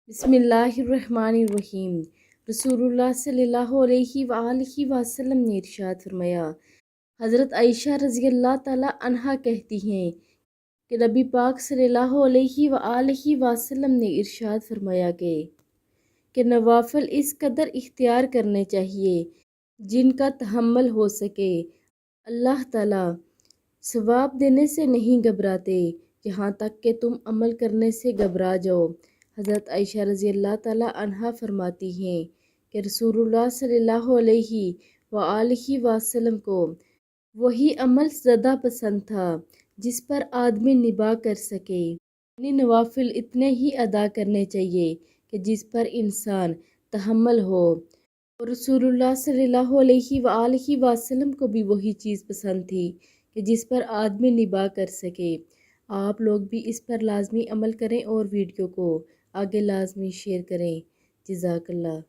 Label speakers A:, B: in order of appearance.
A: بسم اللہ الرحمن الرحیم۔ رسول اللہ صلی اللہ علیہ وآلہ وسلم نے ارشاد فرمایا، حضرت عائشہ رضی اللہ تعالیٰ عنہا کہتی ہیں کہ نبی پاک صلی اللہ علیہ وآلہ وسلم نے ارشاد فرمایا کہ نوافل اس قدر اختیار کرنے چاہیے جن کا تحمل ہو سکے۔ اللہ تعالیٰ ثواب دینے سے نہیں گھبراتے یہاں تک کہ تم عمل کرنے سے گھبرا جاؤ۔ حضرت عائشہ رضی اللہ تعالیٰ عنہا فرماتی ہیں کہ رسول اللہ صلی اللہ علیہ وآلہ وسلم کو وہی عمل زیادہ پسند تھا جس پر آدمی نباہ کر سکے، یعنی نوافل اتنے ہی ادا کرنے چاہیے کہ جس پر انسان تحمل ہو، اور رسول اللہ صلی اللہ علیہ وآلہ وسلم کو بھی وہی چیز پسند تھی کہ جس پر آدمی نباہ کر سکے۔ آپ لوگ بھی اس پر لازمی عمل کریں اور ویڈیو کو آگے لازمی شیئر کریں۔ جزاک اللہ۔